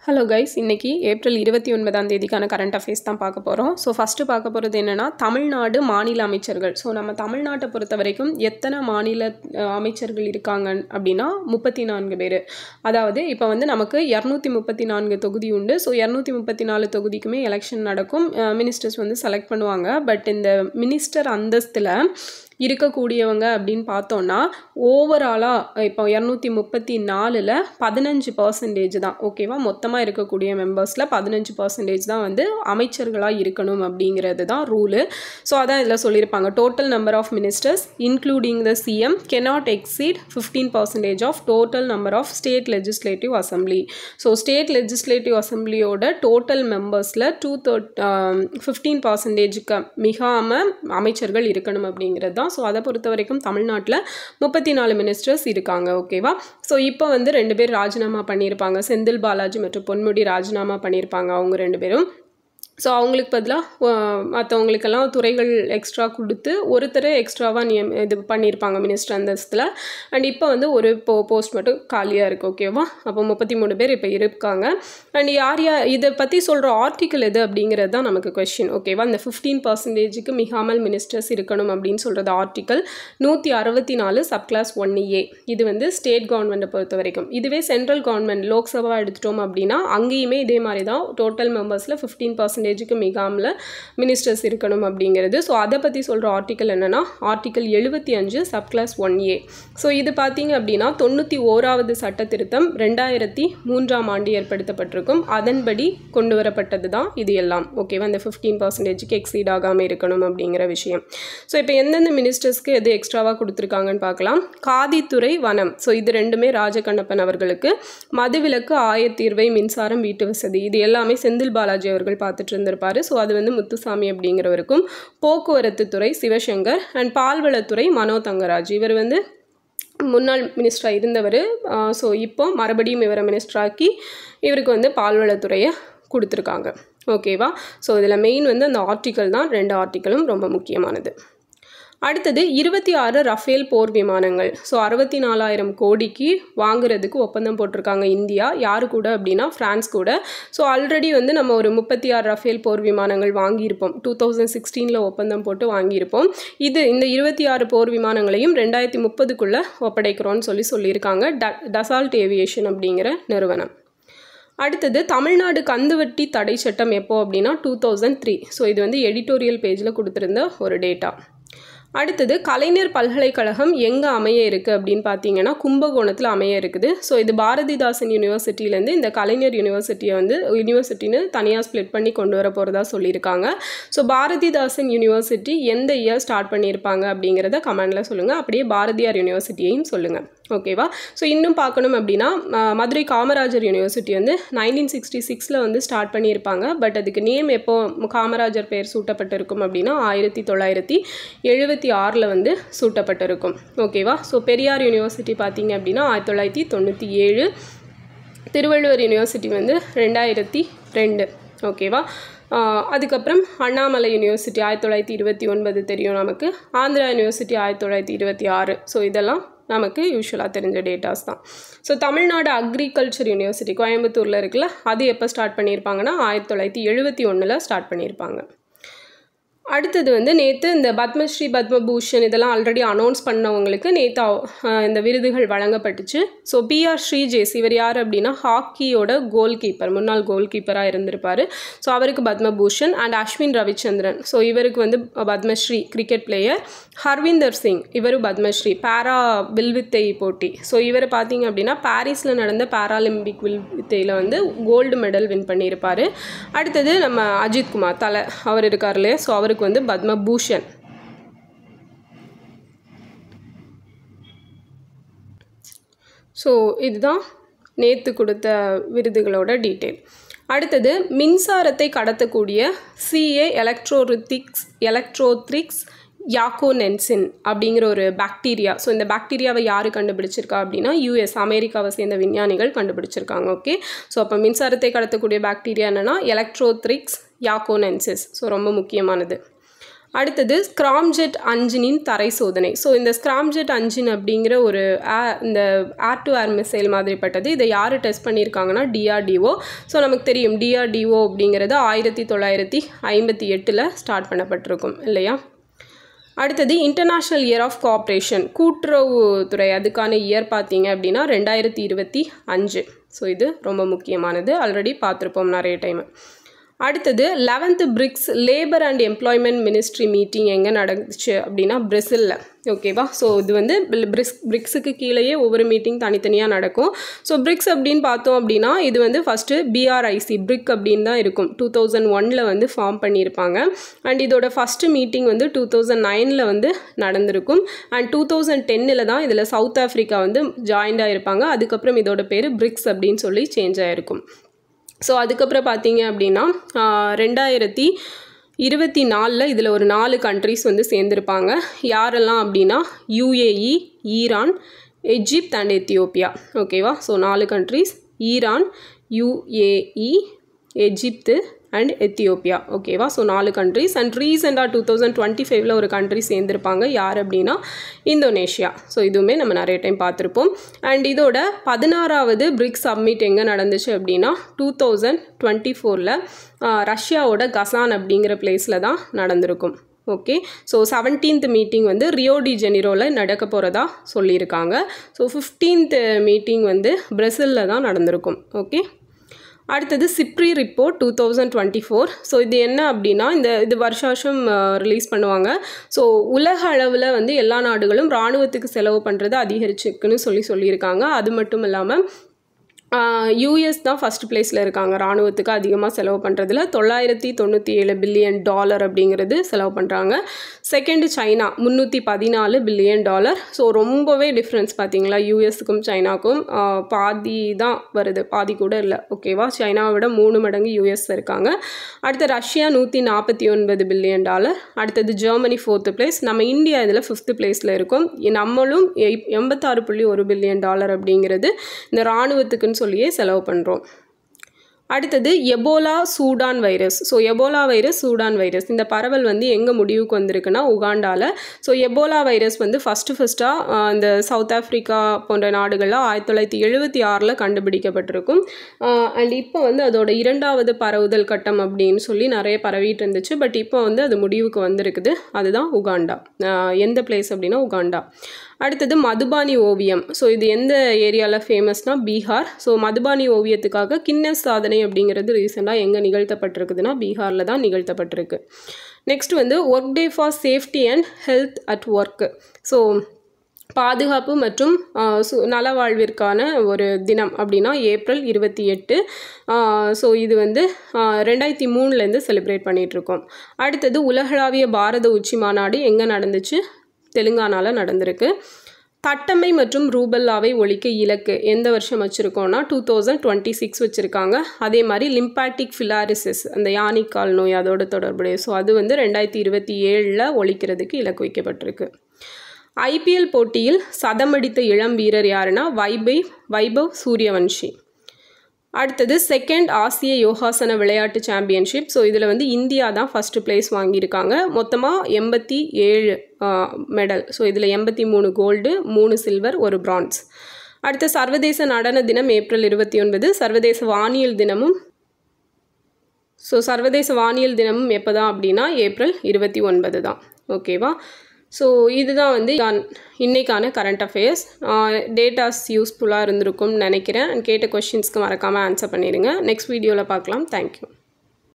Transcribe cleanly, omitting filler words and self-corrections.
Hello guys, இன்றைக்கி April 29ஆம் தேதிக்கான current affairs தான் பார்க்க போகிறோம். ஸோ ஃபஸ்ட்டு பார்க்க போகிறது என்னென்னா தமிழ்நாடு மாநில அமைச்சர்கள். ஸோ நம்ம தமிழ்நாட்டை பொறுத்த வரைக்கும் எத்தனை மாநில அமைச்சர்கள் இருக்காங்க அப்படின்னா 34 பேர். அதாவது இப்போ வந்து நமக்கு 234 தொகுதி உண்டு. ஸோ 234 தொகுதிக்குமே எலெக்ஷன் நடக்கும். மினிஸ்டர்ஸ் வந்து செலக்ட் பண்ணுவாங்க. பட் இந்த மினிஸ்டர் அந்தஸ்தில் இருக்கக்கூடியவங்க அப்படின்னு பார்த்தோன்னா ஓவராலாக இப்போ 234ல் 15% தான். ஓகேவா, மொத்தமாக இருக்கக்கூடிய மெம்பர்ஸில் 15% தான் வந்து அமைச்சர்களாக இருக்கணும் அப்படிங்கிறது தான் ரூலு. ஸோ அதான் இதில் சொல்லியிருப்பாங்க. Total number of ministers including the CM cannot exceed 15% of total number of state legislative assembly. So state legislative அசம்பிளியோட டோட்டல் மெம்பர்ஸில் 15%க்கு மிகாமல் அமைச்சர்கள் இருக்கணும் அப்படிங்கிறது தான். ஸோ அதை பொறுத்த வரைக்கும் தமிழ்நாட்டில் 34 மினிஸ்டர்ஸ் இருக்காங்க. ஓகேவா, ஸோ இப்போ வந்து 2 பேர் ராஜினாமா பண்ணியிருப்பாங்க. செந்தில் பாலாஜி மற்றும் பொன்முடி ராஜினாமா பண்ணியிருப்பாங்க அவங்க 2 பேரும். ஸோ அவங்களுக்கு பதிலாக மற்றவங்களுக்கெல்லாம் துறைகள் எக்ஸ்ட்ரா கொடுத்து ஒருத்தர் எக்ஸ்ட்ராவாக இது பண்ணியிருப்பாங்க மினிஸ்டர் அந்தஸ்தில். அண்ட் இப்போ வந்து ஒரு போஸ்ட் மட்டும் காலியாக இருக்குது. ஓகேவா, அப்போ 33 பேர் இப்போ இருக்காங்க. அண்ட் யார் இதை பற்றி சொல்கிற ஆர்டிக்கல் எது அப்படிங்கிறது தான் நமக்கு கொஸ்டின். ஓகேவா, இந்த 15%க்கு மிகாமல் மினிஸ்டர்ஸ் இருக்கணும் அப்படின்னு சொல்கிறது ஆர்டிக்கல் 164 சப்கிளாஸ் 1A. இது வந்து ஸ்டேட் கவர்மெண்ட்டை பொறுத்த வரைக்கும். இதுவே சென்ட்ரல் கவர்மெண்ட் லோக்சபா எடுத்துட்டோம் அப்படின்னா அங்கேயுமே இதே மாதிரி தான் டோட்டல் மெம்பர்ஸில் 15% மிகாமல் மினிஸ்டர்ஸ் இருக்கணும் அப்படிங்கிறது. ஸோ அதை பற்றி சொல்கிற ஆர்டிக்கல் என்னென்னா ஆர்டிக்கல் 75 சப்கிளாஸ் 1A. ஸோ இது பார்த்தீங்க அப்படின்னா 91வது சட்ட திருத்தம் 2003ஆம் ஆண்டு ஏற்படுத்தப்பட்டிருக்கும். அதன்படி கொண்டு வரப்பட்டது தான் இது எல்லாம். ஓகேவா, இந்த 15%க்கு எக்ஸீட் ஆகாமல் இருக்கணும் அப்படிங்கிற விஷயம். ஸோ இப்போ எந்தெந்த மினிஸ்டர்ஸ்க்கு எது எக்ஸ்ட்ராவாக கொடுத்துருக்காங்கன்னு பார்க்கலாம். காதித்துறை, வனம். ஸோ இது ரெண்டுமே ராஜகண்ணப்பன் அவர்களுக்கு. மதுவிலக்கு, ஆயத்தீர்வை, மின்சாரம், வீட்டு வசதி இது எல்லாமே செந்தில் பாலாஜி அவர்கள் பார்த்துட்டு இருந்திருப்பாரு. ஸோ அது வந்து முத்துசாமி அப்படிங்கிறவருக்கும். போக்குவரத்து துறை சிவசங்கர். அண்ட் பால்வளத்துறை மனோ தங்கராஜ். இவர் வந்து முன்னாள் மினிஸ்டராக இருந்தவர். ஸோ இப்போ மறுபடியும் இவரை மினிஸ்டராக்கி இவருக்கு வந்து பால்வளத்துறையை கொடுத்துருக்காங்க. ஓகேவா, ஸோ இதில் மெயின் வந்து அந்த ஆர்டிக்கல் தான். 2 ஆர்டிக்கலும் ரொம்ப முக்கியமானது. அடுத்தது 26 ரஃபேல் போர் விமானங்கள். ஸோ 64,000 கோடிக்கு வாங்குறதுக்கு ஒப்பந்தம் போட்டிருக்காங்க இந்தியா. யாரு கூட அப்படின்னா ஃப்ரான்ஸ் கூட. ஸோ ஆல்ரெடி வந்து நம்ம ஒரு 36 ரஃபேல் போர் விமானங்கள் வாங்கியிருப்போம். 2016 ஒப்பந்தம் போட்டு வாங்கியிருப்போம். இந்த 26 போர் விமானங்களையும் 2030க்குள்ளே ஒப்படைக்கிறோன்னு சொல்லியிருக்காங்க டசால்ட் ஏவியேஷன் அப்படிங்கிற நிறுவனம். அடுத்தது தமிழ்நாடு கந்துவட்டி தடை சட்டம் எப்போ அப்படின்னா 2003. ஸோ இது வந்து எடிட்டோரியல் பேஜில் கொடுத்துருந்த ஒரு டேட்டா. அடுத்தது கலைஞர் பல்கலைக்கழகம் எங்கே அமைய இருக்குது அப்படின்னு பார்த்தீங்கன்னா கும்பகோணத்தில் அமைய இருக்குது. ஸோ இது பாரதிதாசன் யூனிவர்சிட்டியிலேருந்து இந்த கலைஞர் யூனிவர்சிட்டின்னு தனியாக ஸ்ப்ளிட் பண்ணி கொண்டு வர போகிறதா சொல்லியிருக்காங்க. ஸோ பாரதிதாசன் யூனிவர்சிட்டி எந்த இயர் ஸ்டார்ட் பண்ணியிருப்பாங்க அப்படிங்கிறத கமெண்டில் சொல்லுங்கள். அப்படியே பாரதியார் யூனிவர்சிட்டியையும் சொல்லுங்கள். ஓகேவா, ஸோ இன்னும் பார்க்கணும் அப்படின்னா மதுரை காமராஜர் யூனிவர்சிட்டி வந்து 1966 வந்து ஸ்டார்ட் பண்ணியிருப்பாங்க. பட் அதுக்கு நேம் எப்போ காமராஜர் பெயர் சூட்டப்பட்டிருக்கும் அப்படின்னா 1976 வந்து சூட்டப்பட்டிருக்கும். ஓகேவா, ஸோ பெரியார் யூனிவர்சிட்டி பார்த்தீங்க அப்படின்னா 1997. திருவள்ளுவர் யூனிவர்சிட்டி வந்து 2002. ஓகேவா, அதுக்கப்புறம் அண்ணாமலை யூனிவர்சிட்டி 1929 தெரியும் நமக்கு. ஆந்திரா யூனிவர்சிட்டி 1926. ஸோ இதெல்லாம் நமக்கு யூஸ்வலாக தெரிஞ்ச டேட்டாஸ் தான். ஸோ தமிழ்நாடு அக்ரிகல்ச்சர் யூனிவர்சிட்டி கோயம்புத்தூரில் இருக்குல்ல, அது எப்போ ஸ்டார்ட் பண்ணியிருப்பாங்கன்னா 1971 ஸ்டார்ட் பண்ணியிருப்பாங்க. அடுத்தது வந்து நேற்று இந்த பத்மஸ்ரீ பத்மபூஷன் இதெல்லாம் ஆல்ரெடி அனௌன்ஸ் பண்ணவங்களுக்கு நேற்று இந்த விருதுகள் வழங்கப்பட்டுச்சு. ஸோ PR ஸ்ரீஜேஸ் இவர் யார் அப்படின்னா ஹாக்கியோட முன்னாள் கோல் கீப்பராக இருந்திருப்பார். ஸோ அவருக்கு பத்மபூஷன். அண்ட் அஸ்வின் ரவிச்சந்திரன், ஸோ இவருக்கு வந்து பத்மஸ்ரீ கிரிக்கெட் பிளேயர். ஹர்விந்தர் சிங் இவரும் பத்மஸ்ரீ பேரா வில்வித்தை போட்டி. ஸோ இவர் பார்த்தீங்க அப்படின்னா பாரிஸில் நடந்த பேராலிம்பிக் வில்வித்தையில் வந்து கோல்டு மெடல் வின் பண்ணியிருப்பார். அடுத்தது நம்ம அஜித் குமார் அவர் இருக்கார் இல்லையா, ஸோ அவருக்கு வந்து பத்மபூஷன். ஸோ இதுதான் நேற்று கொடுத்த விருதுகளோட டீட்டெயில். அடுத்தது மின்சாரத்தை கடத்தக்கூடிய CA எலக்ட்ரோத்ரிக்ஸ் யாக்கோனென்சின் அப்படிங்கிற ஒரு பாக்டீரியா. ஸோ இந்த பாக்டீரியாவை யார் கண்டுபிடிச்சிருக்கா அப்படின்னா US அமெரிக்காவை சேர்ந்த விஞ்ஞானிகள் கண்டுபிடிச்சிருக்காங்க. ஓகே, ஸோ அப்போ மின்சாரத்தை கடத்தக்கூடிய பாக்டீரியா என்னென்னா எலக்ட்ரோத்ரிக்ஸ் யாக்கோனென்சிஸ். ஸோ ரொம்ப முக்கியமானது. அடுத்தது ஸ்க்ராம்ஜெட் அஞ்சினின் தரை சோதனை. ஸோ இந்த ஸ்க்ராம்ஜெட் அஞ்சின் அப்படிங்கிற ஒரு இந்த ஏர் டு ஏர் மிசைல் மாதிரிப்பட்டது. இதை யார் டெஸ்ட் பண்ணியிருக்காங்கன்னா DRDO. ஸோ நமக்கு தெரியும் DRDO அப்படிங்கிறது 1958 ஸ்டார்ட் பண்ணப்பட்டிருக்கும் இல்லையா. அடுத்தது இன்டர்நேஷ்னல் இயர் ஆஃப் கோஆப்ரேஷன், கூட்டுறவுத்துறை, அதுக்கான இயர் பார்த்தீங்க அப்படின்னா 2025. ஸோ இது ரொம்ப முக்கியமானது, ஆல்ரெடி பார்த்துருப்போம் நிறைய டைம். அடுத்தது 11th BRICS labour and employment ministry meeting எங்கே நடந்துச்சு அப்படின்னா பிரேசிலில். ஓகேவா. ஸோ இது வந்து பிரிக்ஸுக்கு கீழேயே ஒவ்வொரு மீட்டிங் தனித்தனியாக நடக்கும். ஸோ பிரிக்ஸ் அப்படின்னு பார்த்தோம் அப்படின்னா இது வந்து ஃபஸ்ட்டு BRIC பிரிக் அப்படின்னு தான் இருக்கும். 2001 வந்து ஃபார்ம் பண்ணியிருப்பாங்க. அண்ட் இதோட ஃபஸ்ட்டு மீட்டிங் வந்து 2009 வந்து நடந்திருக்கும். அண்ட் 2010 தான் இதில் சவுத் ஆஃப்ரிக்கா வந்து ஜாயின்ட் ஆகிருப்பாங்க. அதுக்கப்புறம் இதோட பேர் பிரிக்ஸ் அப்படின்னு சொல்லி சேஞ்ச் ஆகிருக்கும். ஸோ அதுக்கப்புறம் பார்த்தீங்க அப்படின்னா 2024 இதில் ஒரு 4 கண்ட்ரிஸ் வந்து சேர்ந்துருப்பாங்க. யாரெல்லாம் அப்படின்னா UAE, Iran, Egypt and Ethiopia. ஓகேவா. So 4 countries, Iran, UAE, Egypt and Ethiopia. ஓகேவா. So 4 countries. அண்ட் ரீசெண்டாக 2025 ஒரு கண்ட்ரி சேர்ந்துருப்பாங்க. யார் அப்படின்னா இந்தோனேஷியா. ஸோ இதுவுமே நம்ம நிறைய டைம் பார்த்துருப்போம். அண்ட் இதோட 16வது பிரிக்ஸ் சம்மிட் எங்கே நடந்துச்சு அப்படின்னா 2024 ரஷ்யாவோட கசான் அப்படிங்கிற பிளேஸில் தான் நடந்திருக்கும். ஓகே. ஸோ 17th மீட்டிங் வந்து ரியோ டி ஜெனிரோவில் நடக்க போகிறதா சொல்லியிருக்காங்க. ஸோ 15th மீட்டிங் வந்து பிரேசிலில் தான் நடந்திருக்கும். ஓகே. அடுத்தது சிப்ரி ரிப்போர்ட் 2024. ஸோ இது என்ன அப்படின்னா இது வருஷம் ரிலீஸ் பண்ணுவாங்க. ஸோ உலக அளவில் வந்து எல்லா நாடுகளும் இராணுவத்துக்கு செலவு பண்ணுறது அதிகரிச்சுக்குன்னு சொல்லியிருக்காங்க. அது மட்டும் இல்லாமல் US தான் ஃபஸ்ட் பிளேஸில் இருக்காங்க இராணுவத்துக்கு அதிகமாக செலவு பண்ணுறதுல. $997 பில்லியன் அப்படிங்கிறது செலவு பண்ணுறாங்க. Second China $314 billion. ஸோ ரொம்பவே டிஃப்ரென்ஸ் பார்த்தீங்களா, யூஎஸ்க்கும் சைனாக்கும் பாதி தான் வருது, பாதி கூட இல்லை. ஓகேவா. சைனாவை விட 3 மடங்கு US இருக்காங்க. அடுத்து ரஷ்யா $149 பில்லியன். அடுத்தது ஜெர்மனி 4th பிளேஸ். நம்ம இந்தியா இதில் 5th பிளேஸில் இருக்கும். நம்மளும் $86.1 பில்லியன் அப்படிங்கிறது இந்த இராணுவத்துக்குன்னு சொல்லியே செலவு பண்ணுறோம். அடுத்தது Ebola Sudan virus. So Ebola virus, Sudan virus, இந்த பரவல் வந்து எங்கே முடிவுக்கு வந்திருக்குன்னா உகாண்டாவில். ஸோ எபோலா வைரஸ் வந்து ஃபஸ்ட்டாக இந்த சவுத் ஆஃப்ரிக்கா போன்ற நாடுகளில் 1976 கண்டுபிடிக்கப்பட்டிருக்கும். அண்ட் இப்போ வந்து அதோட 2வது பரவுதல் கட்டம் அப்படின்னு சொல்லி நிறைய பரவிட்டு இருந்துச்சு. பட் இப்போ வந்து அது முடிவுக்கு வந்திருக்குது. அதுதான் உகாண்டா. எந்த பிளேஸ் அப்படின்னா உகாண்டா. அடுத்தது மதுபானி ஓவியம். ஸோ இது எந்த ஏரியாவில் ஃபேமஸ்னால் பீகார். ஸோ மதுபானி ஓவியத்துக்காக கின்னஸ் சாதனை அப்படிங்கிறது ரீசெண்டாக எங்கே நிகழ்த்தப்பட்டிருக்குதுன்னா பீகாரில் தான் நிகழ்த்தப்பட்டிருக்கு. நெக்ஸ்ட் வந்து work day for safety and health at work. So பாதுகாப்பு மற்றும் நலவாழ்விற்கான ஒரு தினம் அப்படின்னா ஏப்ரல் 28. ஸோ இது வந்து 2003 செலிப்ரேட் பண்ணிகிட்ருக்கோம். அடுத்தது உலகளாவிய பாரத உச்சி மாநாடு எங்கே நடந்துச்சு? தெலுங்கானாவில் நடந்திருக்கு. தட்டம்மை மற்றும் ரூபல்லாவை ஒழிக்க இலக்கு எந்த வருஷம் வச்சுருக்கோன்னா 2026 வச்சுருக்காங்க. அதே மாதிரி லிம்பாட்டிக் ஃபிலாரிசிஸ், அந்த யானைக்கால் நோய், அதோட தொடர்புடைய. ஸோ அது வந்து 2027 ஒழிக்கிறதுக்கு இலக்கு வைக்கப்பட்டிருக்கு. IPL போட்டியில் சதமடித்த இளம் வீரர் யாருன்னா வைபவ் சூரியவன்ஷி. அடுத்தது செகண்ட் ஆசிய யோகாசன விளையாட்டு சாம்பியன்ஷிப். ஸோ இதில் வந்து இந்தியா தான் ஃபஸ்ட்டு பிளேஸ் வாங்கியிருக்காங்க. மொத்தமாக 87 மெடல். ஸோ இதில் 83 கோல்டு, 3 சில்வர், 1 பிரான்ஸ். அடுத்த சர்வதேச நடன தினம் ஏப்ரல் 29. சர்வதேச வானியல் தினமும் சர்வதேச வானியல் தினமும் எப்போ தான் அப்படின்னா ஏப்ரல் 29 தான். ஓகேவா. ஸோ இதுதான் வந்து இன்றைக்கான கரண்ட் அஃபேர்ஸ். டேட்டாஸ் யூஸ்ஃபுல்லாக இருந்திருக்கும்னு நினைக்கிறேன். கேட்ட கொஷின்ஸ்க்கு மறக்காமல் ஆன்சர் பண்ணிடுங்க. நெக்ஸ்ட் வீடியோவில் பார்க்கலாம். தேங்க்யூ.